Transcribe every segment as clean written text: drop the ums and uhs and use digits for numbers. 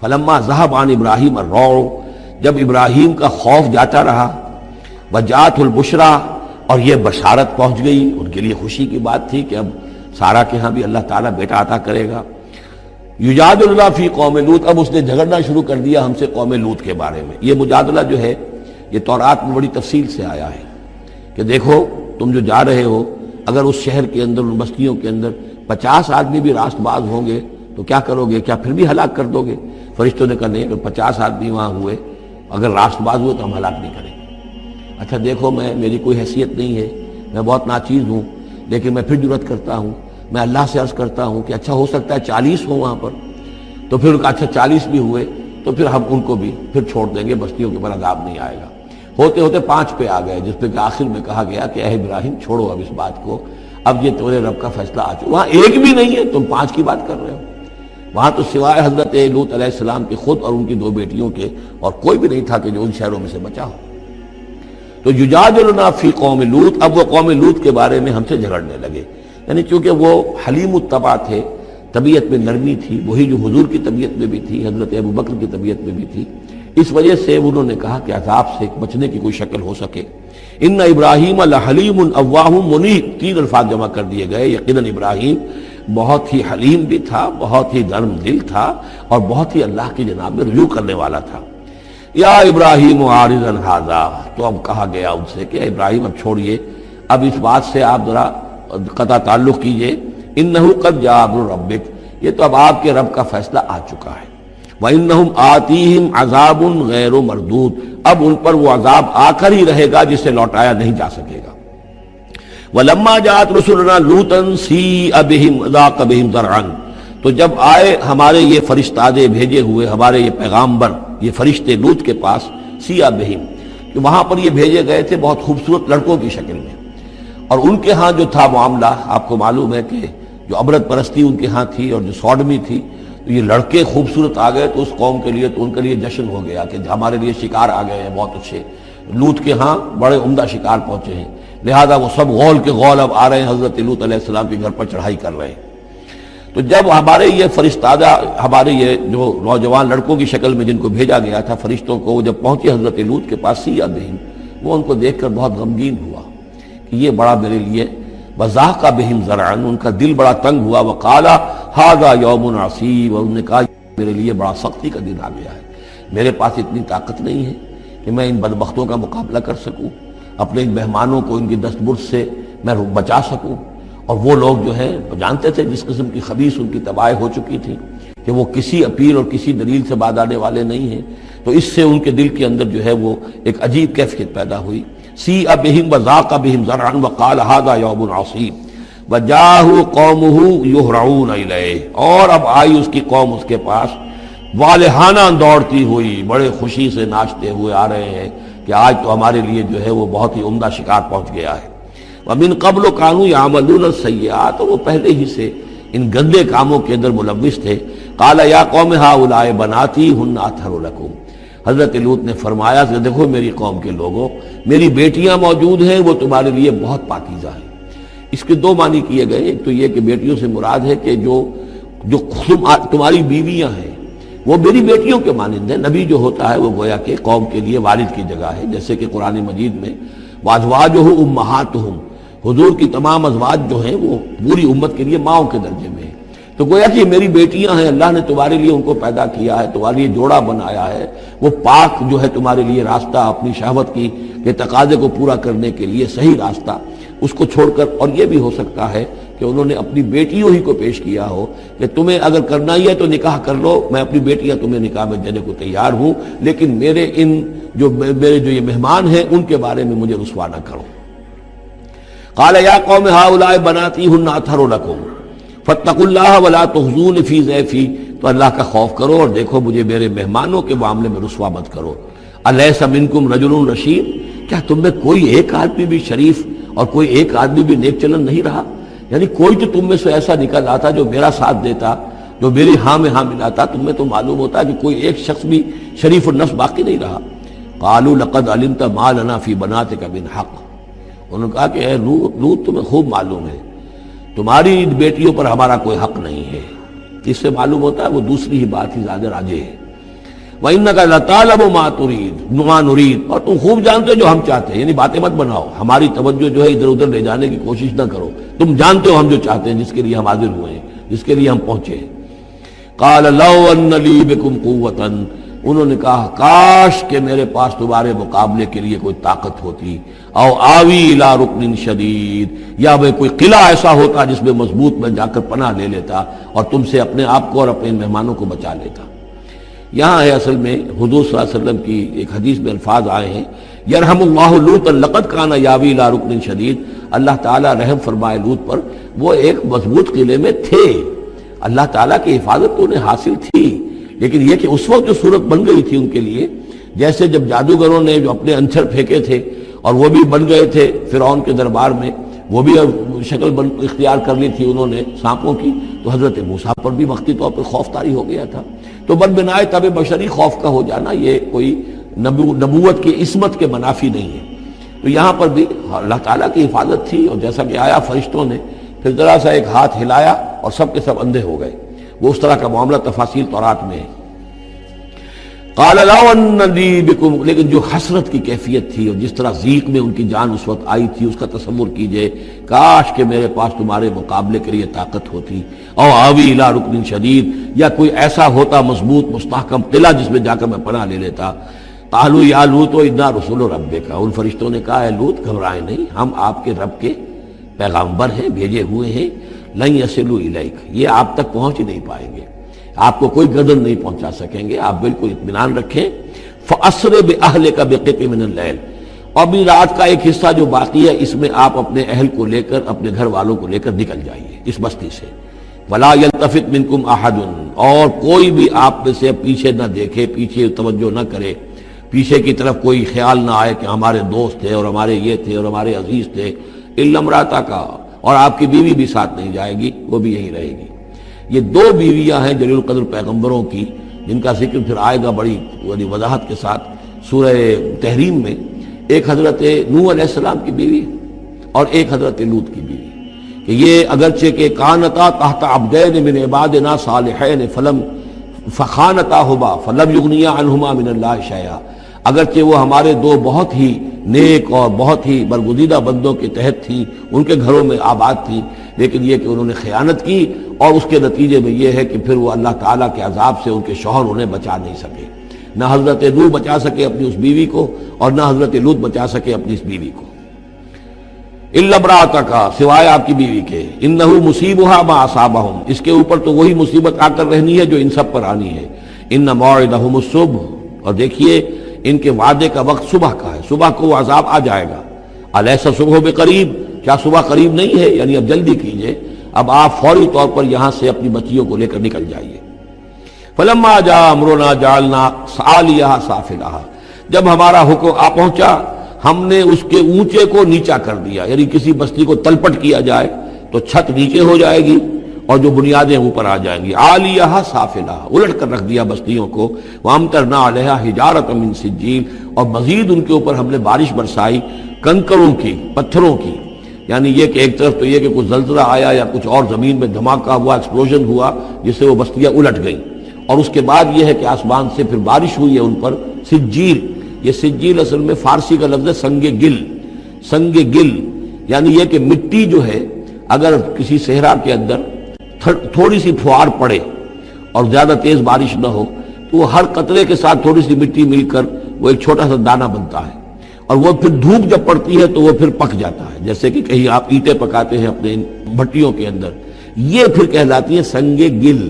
فلما ذهب عن ابراہیم الروع، جب ابراہیم کا خوف جاتا رہا، وجاءت البشرا، اور یہ بشارت پہنچ گئی، ان کے لیے خوشی کی بات تھی کہ اب سارا کے ہاں بھی اللہ تعالیٰ بیٹا عطا کرے گا۔ یجادلنا فی قوم لوط، اب اس نے جھگڑنا شروع کر دیا ہم سے قوم لوط کے بارے میں۔ یہ مجادلہ جو ہے یہ تورات میں بڑی تفصیل سے آیا ہے کہ دیکھو تم جو جا رہے ہو، اگر اس شہر کے اندر، ان بستیوں کے اندر 50 آدمی بھی راست باز ہوں گے تو کیا کرو گے؟ کیا پھر بھی ہلاک کر دو گے؟ فرشتوں نے کہا نہیں، اگر 50 آدمی وہاں ہوئے، اگر راست باز ہوئے تو ہم ہلاک نہیں کریں گے۔ اچھا دیکھو، میری کوئی حیثیت نہیں ہے، میں بہت ناچیز ہوں، لیکن میں پھر جرأت کرتا ہوں، میں اللہ سے عرض کرتا ہوں کہ اچھا ہو سکتا ہے 40 ہوں وہاں پر، تو پھر اچھا 40 بھی ہوئے تو پھر ہم ان کو بھی پھر چھوڑ دیں گے، بستیوں کے پر عذاب نہیں آئے گا۔ ہوتے ہوتے 5 پہ آ گئے، جس پہ کہ آخر میں کہا گیا کہ اے ابراہیم چھوڑو اب اس بات کو، اب یہ تمہارے رب کا فیصلہ آ چکا۔ وہاں ایک بھی نہیں ہے، تم 5 کی بات کر رہے ہو۔ وہاں تو سوائے حضرت لوط علیہ السلام کے خود اور ان کی 2 بیٹیوں کے اور کوئی بھی نہیں تھا کہ جو ان شہروں میں سے بچا ہو۔ تو یجادلنا فی قوم لوط، اب وہ قوم لوط کے بارے میں ہم سے جھگڑنے لگے، یعنی چونکہ وہ حلیم الطبع تھے، طبیعت میں نرمی تھی، وہی جو حضور کی طبیعت میں بھی تھی، حضرت ابوبکر کی طبیعت میں بھی تھی، اس وجہ سے انہوں نے کہا کہ عذاب سے بچنے کی کوئی شکل ہو سکے۔ ان ابراہیم لحلیم اواہ منیب، 3 الفاظ جمع کر دیے گئے۔ یقیناً ابراہیم بہت ہی حلیم بھی تھا، بہت ہی نرم دل تھا، اور بہت ہی اللہ کی جناب میں رجوع کرنے والا تھا۔ یا ابراہیم عارض عن ھذا، تو اب کہا گیا ان سے کہ ابراہیم اب چھوڑیے، اب اس بات سے آپ ذرا قطع تعلق کیجئے۔ انہ قد جاء امر ربک، یہ تو اب آپ کے رب کا فیصلہ آ چکا ہے۔ وانہم آتیہم عذاب غیر مردود، اب ان پر وہ عذاب آ کر ہی رہے گا جسے لوٹایا نہیں جا سکے گا۔ ولما جاءت رسلنا لوطا سیء بہم ضاق بہم ذرعا، تو جب آئے ہمارے یہ فرشتادے بھیجے ہوئے، ہمارے یہ پیغامبر، یہ فرشتے لوط کے پاس، سیء بہم، کہ وہاں پر یہ بھیجے گئے تھے بہت خوبصورت لڑکوں کی شکل میں، اور ان کے ہاں جو تھا معاملہ آپ کو معلوم ہے کہ جو عبرت پرستی ان کے ہاں تھی اور جو سوڈمی تھی، تو یہ لڑکے خوبصورت آ گئے تو اس قوم کے لیے، تو ان کے لیے جشن ہو گیا کہ ہمارے لیے شکار آ گئے ہیں بہت اچھے، لوط کے ہاں بڑے عمدہ شکار پہنچے ہیں، لہذا وہ سب غول کے غول اب آ رہے ہیں، حضرت لوط علیہ السلام کے گھر پر چڑھائی کر رہے ہیں۔ تو جب ہمارے یہ فرشتادہ، ہمارے یہ جو نوجوان لڑکوں کی شکل میں جن کو بھیجا گیا تھا فرشتوں کو، وہ جب پہنچے حضرت لوط کے پاس، سیء بہم، وہ ان کو دیکھ کر بہت غمگین ہوا کہ یہ بڑا میرے لیے، وضاق بہم ذرعا، ان کا دل بڑا تنگ ہوا، وقال ھذا یوم عصیب، اور انہوں نے کہا میرے لیے بڑا سختی کا دن آ گیا ہے، میرے پاس اتنی طاقت نہیں ہے کہ میں ان بدبختوں کا مقابلہ کر سکوں، اپنے ان مہمانوں کو ان کی دست برد سے میں بچا سکوں، اور وہ لوگ جو ہیں جانتے تھے جس قسم کی خبیث ان کی تباہی ہو چکی تھی کہ وہ کسی اپیل اور کسی دلیل سے بعد آنے والے نہیں ہیں، تو اس سے ان کے دل کے اندر جو ہے وہ ایک عجیب کیفیت پیدا ہوئی۔ سیء بہم وضاق بہم ذرعا وقال ھذا یوم عصیب وجاءہ قومہ یہرعون الیہ، اور اب آئی اس کی قوم اس کے پاس والہانہ دوڑتی ہوئی، بڑے خوشی سے ناچتے ہوئے آ رہے ہیں کہ آج تو ہمارے لیے جو ہے وہ بہت ہی عمدہ شکار پہنچ گیا ہے۔ وَمِن قَبْلُ كَانُوا يَعْمَلُونَ السَّيِّئَاتِ، وہ پہلے ہی سے ان گندے کاموں کے اندر ملوث تھے۔ قَالَ يَا قَوْمِ هَؤُلَاءِ بَنَاتِي هُنَّ أَطْهَرُ لَكُمْ، حضرت لوط نے فرمایا کہ دیکھو میری قوم کے لوگوں، میری بیٹیاں موجود ہیں، وہ تمہارے لیے بہت پاکیزہ ہیں۔ اس کے 2 معنی کیے گئے، ایک تو یہ کہ بیٹیوں سے مراد ہے کہ جو تمہاری بیویاں ہیں وہ میری بیٹیوں کے مانند ہیں۔ نبی جو ہوتا ہے وہ گویا کہ قوم کے لیے والد کی جگہ ہے، جیسے کہ قرآن مجید میں وَأَزْوَاجُهُ أُمَّهَاتُهُمْ، حضور کی تمام ازواج جو ہیں وہ پوری امت کے لیے ماؤں کے درجے میں ہیں، تو گویا کہ میری بیٹیاں ہیں، اللہ نے تمہارے لیے ان کو پیدا کیا ہے، تمہارے لیے جوڑا بنایا ہے، وہ پاک جو ہے تمہارے لیے راستہ اپنی شہوت کی کے تقاضے کو پورا کرنے کے لیے صحیح راستہ اس کو چھوڑ کر، اور یہ بھی ہو سکتا ہے کہ انہوں نے اپنی بیٹیوں ہی کو پیش کیا ہو کہ تمہیں اگر کرنا ہی ہے تو نکاح کر لو، میں اپنی بیٹیاں تمہیں نکاح میں دینے کو تیار ہوں، لیکن میرے جو یہ مہمان ہیں ان کے بارے میں مجھے رسوا نہ کرو۔ قال یا قوم هؤلاء بناتی هن اطہر لکم فاتقوا اللہ ولا تخزون فی ضیفی، تو اللہ کا خوف کرو اور دیکھو مجھے میرے مہمانوں کے معاملے میں رسوا مت کرو۔ الیس منکم رجل رشید، کیا تم میں کوئی ایک آدمی بھی شریف اور کوئی ایک آدمی بھی نیک چلن نہیں رہا؟ یعنی کوئی تو تم میں سے ایسا نکل آتا جو میرا ساتھ دیتا، جو میری ہاں میں ہاں ملاتا، تم میں تو معلوم ہوتا کہ کوئی ایک شخص بھی شریف النفس باقی نہیں رہا۔ قالوا لقد علمت ما لنا فی بناتک من حق، انہوں نے کہا کہ اے لوط تمہیں خوب معلوم ہے تمہاری بیٹیوں پر ہمارا کوئی حق نہیں ہے۔ اس سے معلوم ہوتا ہے وہ دوسری ہی بات ہی زیادہ راجح ہے وَإِنَّكَ لَتَعْلَمُ مَا نُرِيدُ، اور تم خوب جانتے ہو جو ہم چاہتے ہیں، یعنی باتیں مت بناؤ، ہماری توجہ جو ہے ادھر ادھر لے جانے کی کوشش نہ کرو، تم جانتے ہو ہم جو چاہتے ہیں، جس کے لیے ہم حاضر ہوئے ہیں، جس کے لیے ہم پہنچے ہیں۔ قَالَ لَوْ أَنَّ لِي بِكُمْ قُوَّةً، انہوں نے کہا کاش کہ میرے پاس تمہارے مقابلے کے لیے کوئی طاقت ہوتی، او آوی الی رکن شدید، یا وہ کوئی قلعہ ایسا ہوتا جس میں مضبوط میں جا کر پناہ لے لیتا اور تم سے اپنے آپ کو اور اپنے مہمانوں کو بچا لیتا۔ یہاں ہے اصل میں حضور صلی اللہ علیہ وسلم کی ایک حدیث میں الفاظ آئے ہیں، یرحم اللہ لوطا لقد کان یاوی الی رکن شدید، اللہ تعالیٰ رحم فرمائے لوط پر، وہ ایک مضبوط قلعے میں تھے، اللہ تعالیٰ کی حفاظت تو انہیں حاصل تھی، لیکن یہ کہ اس وقت جو صورت بن گئی تھی ان کے لیے، جیسے جب جادوگروں نے جو اپنے انچر پھینکے تھے اور وہ بھی بن گئے تھے فرعون کے دربار میں، وہ بھی شکل اختیار کر لی تھی انہوں نے سانپوں کی، تو حضرت موسیٰ پر بھی وقتی طور پر خوف طاری ہو گیا تھا۔ تو بن بنائے طبع بشری خوف کا ہو جانا یہ کوئی نبوت کی عصمت کے منافی نہیں ہے۔ تو یہاں پر بھی اللہ تعالیٰ کی حفاظت تھی، اور جیسا کہ آیا فرشتوں نے پھر ذرا سا ایک ہاتھ ہلایا اور سب کے سب اندھے ہو گئے، وہ اس طرح کا معاملہ تفاصیل تورات میں ہے۔ قال لو ان لی بکم، لیکن جو حسرت کی کیفیت تھی اور جس طرح ضیق میں ان کی جان اس وقت آئی تھی، اس کا تصور کیجئے، کاش کہ میرے پاس تمہارے مقابلے کے لیے طاقت ہوتی، او آوی الی رکن شدید، یا کوئی ایسا ہوتا مضبوط مستحکم قلعہ جس میں جا کر میں پناہ لے لیتا۔ قالوا یا لوط انا رسول ربک، ان فرشتوں نے کہا اے لوط گھبرائیں نہیں، ہم آپ کے رب کے پیغامبر ہیں، بھیجے ہوئے ہیں، لن یصلوا الیک، یہ آپ تک پہنچ ہی نہیں پائیں گے، آپ کو کوئی گردن نہیں پہنچا سکیں گے، آپ بالکل اطمینان رکھیں۔ فَأَسْرِ بِأَهْلِكَ بِقِطْعٍ مِّنَ اللَّيْلِ، اور بھی رات کا ایک حصہ جو باقی ہے اس میں آپ اپنے اہل کو لے کر، اپنے گھر والوں کو لے کر نکل جائیے اس بستی سے۔ وَلَا يَلْتَفِتْ مِنْكُمْ أَحَدٌ، اور کوئی بھی آپ میں سے پیچھے نہ دیکھے، پیچھے توجہ نہ کرے، پیچھے کی طرف کوئی خیال نہ آئے کہ ہمارے دوست تھے اور ہمارے یہ تھے اور ہمارے عزیز تھے، إِلَّا امْرَأَتَكَ، اور آپ کی بیوی بھی ساتھ نہیں جائے گی، وہ بھی یہیں رہے گی۔ یہ دو بیویاں ہیں جلیل القدر پیغمبروں کی، جن کا ذکر پھر آئے گا بڑی وضاحت کے ساتھ سورہ تحریم میں۔ ایک حضرت نوح علیہ السلام کی بیوی اور ایک حضرت لوط کی بیوی، کہ یہ اگرچہ کہ کانتا تحت عبدین من عبادنا صالحین فخانتاہما فلم یغنیا عنہما من اللہ شیئا، اگرچہ وہ ہمارے دو بہت ہی نیک اور بہت ہی برگزیدہ بندوں کے تحت تھی، ان کے گھروں میں آباد تھی، لیکن یہ کہ انہوں نے خیانت کی، اور اس کے نتیجے میں یہ ہے کہ پھر وہ اللہ تعالیٰ کے عذاب سے ان کے شوہر انہیں بچا نہیں سکے، نہ حضرت نوح بچا سکے اپنی اس بیوی کو، اور نہ حضرت لوط بچا سکے اپنی اس بیوی کو۔ الا امرأتک، سوائے آپ کی بیوی کے، انہ مصیبھا ما اصابہم، اس کے اوپر تو وہی مصیبت آ کر رہنی ہے جو ان سب پر آنی ہے۔ ان موعدہم الصبح، اور دیکھیے ان کے وعدے کا وقت صبح کا ہے، صبح کو وہ عذاب آ جائے گا۔ الیس صبح بقریب، کیا صبح قریب نہیں ہے؟ یعنی اب جلدی کیجئے، اب آپ فوری طور پر یہاں سے اپنی بچیوں کو لے کر نکل جائیے۔ فلما جاء امرنا جعلنا عالیہا سافلہا، جب ہمارا حکم آ پہنچا ہم نے اس کے اونچے کو نیچا کر دیا، یعنی کسی بستی کو تلپٹ کیا جائے تو چھت نیچے ہو جائے گی اور جو بنیادیں اوپر آ جائیں گی، عالیہا سافلہا، الٹ کر رکھ دیا بستیوں کو۔ وامطرنا علیہا حجارۃ من سجیل، اور مزید ان کے اوپر ہم نے بارش برسائی کنکروں کی، پتھروں کی، یعنی یہ کہ ایک طرف تو یہ کہ کچھ زلزلہ آیا یا کچھ اور زمین میں دھماکہ ہوا، ایکسپلوژن ہوا جس سے وہ بستیاں الٹ گئیں، اور اس کے بعد یہ ہے کہ آسمان سے پھر بارش ہوئی ہے ان پر سجیل۔ یہ سجیل اصل میں فارسی کا لفظ ہے سنگ گل، سنگ گل یعنی یہ کہ مٹی جو ہے اگر کسی صحرا کے اندر تھوڑی سی پھوار پڑے اور زیادہ تیز بارش نہ ہو تو وہ ہر قطرے کے ساتھ تھوڑی سی مٹی مل کر وہ ایک چھوٹا سا دانہ بنتا ہے، اور وہ پھر دھوپ جب پڑتی ہے تو وہ پھر پک جاتا ہے، جیسے کہ کہیں آپ اینٹیں پکاتے ہیں اپنے بھٹیوں کے اندر، یہ پھر کہلاتی ہے سنگ گل،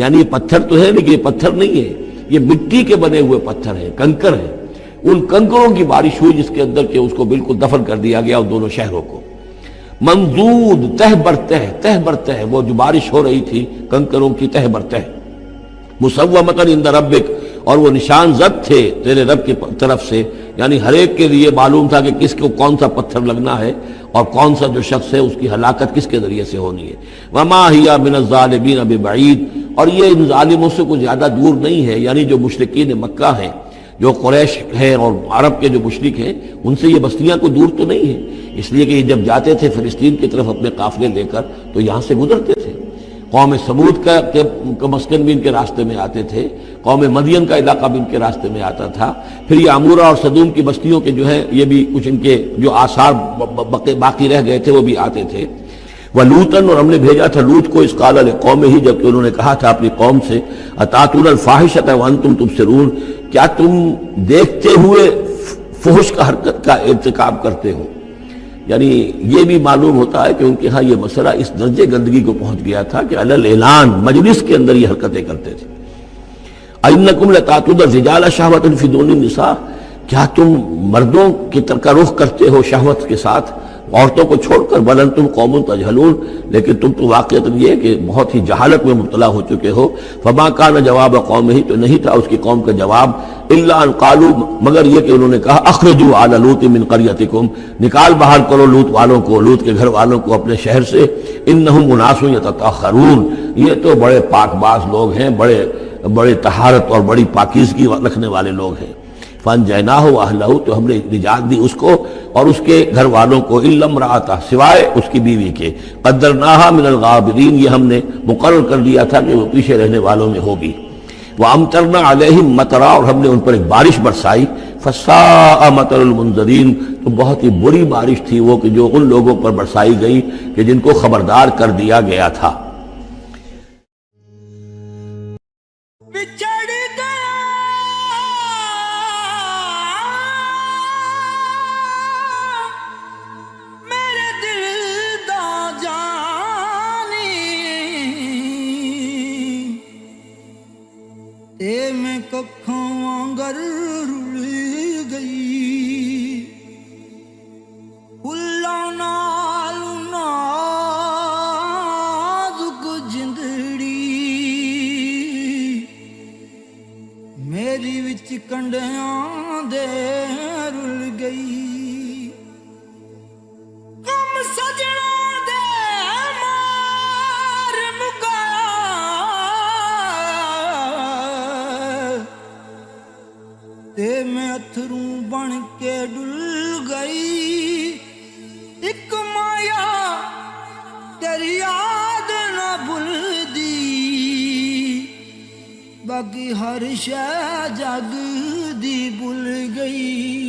یعنی یہ پتھر تو ہے لیکن یہ پتھر نہیں ہے، یہ مٹی کے بنے ہوئے پتھر ہیں، کنکر ہیں۔ ان کنکروں کی بارش ہوئی جس کے اندر کہ اس کو بالکل دفن کر دیا گیا ان دونوں شہروں کو۔ منضود، تہ برتہ وہ جو بارش ہو رہی تھی کنکروں کی تہ برتہ، مسومۃ عند ربک، اور وہ نشان زد تھے تیرے رب کی طرف سے، یعنی ہر ایک کے لیے معلوم تھا کہ کس کو کون سا پتھر لگنا ہے اور کون سا جو شخص ہے اس کی ہلاکت کس کے ذریعے سے ہونی ہے۔ وما ہی من الظالمین ببعید، اور یہ ان ظالموں سے کوئی زیادہ دور نہیں ہے، یعنی جو مشرکین مکہ ہیں، جو قریش ہیں اور عرب کے جو مشرک ہیں، ان سے یہ بستیاں کوئی دور تو نہیں ہیں، اس لیے کہ یہ جب جاتے تھے فلسطین کی طرف اپنے قافلے لے کر تو یہاں سے گزرتے تھے۔ قوم سمود کا مسکن بھی ان کے راستے میں آتے تھے، قوم مدین کا علاقہ بھی ان کے راستے میں آتا تھا، پھر یہ عمورہ اور صدوم کی بستیوں کے جو ہے یہ بھی کچھ ان کے جو آثار باقی رہ گئے تھے وہ بھی آتے تھے۔ وَلُوطًا، اور ہم نے بھیجا تھا لوط کو، اذ قال لقومہ، جبکہ انہوں نے کہا تھا اپنی قوم سے، اتاتون الفاحشۃ وانتم تبصرون، کیا تم دیکھتے ہوئے فحش کا حرکت کا ارتکاب کرتے ہو؟ یعنی یہ بھی معلوم ہوتا ہے کہ ان کے ہاں یہ مسئلہ اس درجے گندگی کو پہنچ گیا تھا کہ علی الاعلان مجلس کے اندر یہ حرکتیں کرتے تھے۔ اَإِنَّكُمْ لَتَأْتُونَ الرِّجَالَ شَهْوَةً فِي دُونِ النِّسَاءِ، کیا تم مردوں کی طرف کا رخ کرتے ہو شہوت کے ساتھ عورتوں کو چھوڑ کر؟ بل انتم قوم تجہلون، لیکن تم تو واقعتاً یہ کہ بہت ہی جہالت میں مبتلا ہو چکے ہو۔ فما کان جواب قومہ، تو نہیں تھا اس کی قوم کا جواب، الا ان قالوا، مگر یہ کہ انہوں نے کہا، اخرجوا آل لوط من قریتکم، نکال باہر کرو لوط والوں کو، لوط کے گھر والوں کو اپنے شہر سے، انہم اناس یتطہرون، یہ تو بڑے پاک باز لوگ ہیں، بڑے طہارت اور بڑی پاکیزگی رکھنے والے لوگ ہیں۔ فانجیناہ واہلہ، تو ہم نے نجات دی اس کو اور اس کے گھر والوں کو، الا امرأتہ، سوائے اس کی بیوی کے، قدرناہا من الغابرین، یہ ہم نے مقرر کر دیا تھا کہ وہ پیچھے رہنے والوں میں ہوگی۔ وامطرنا علیہم مطرا، اور ہم نے ان پر ایک بارش برسائی، فساء مطر المنذرین، تو بہت ہی بری بارش تھی وہ کہ جو ان لوگوں پر برسائی گئی کہ جن کو خبردار کر دیا گیا تھا۔ میں ککھاں وانگر رل گئی، پھلاں نال نازک جندڑی، میری وچ کنڈیاں دے رل گئی، کم سجنا دے مار مکا، تے میں اتھروں بن کے ڈل گئی، ایک مایا تیری یاد نہ بھلدی، باقی ہر شے جگ دی بھل گئی۔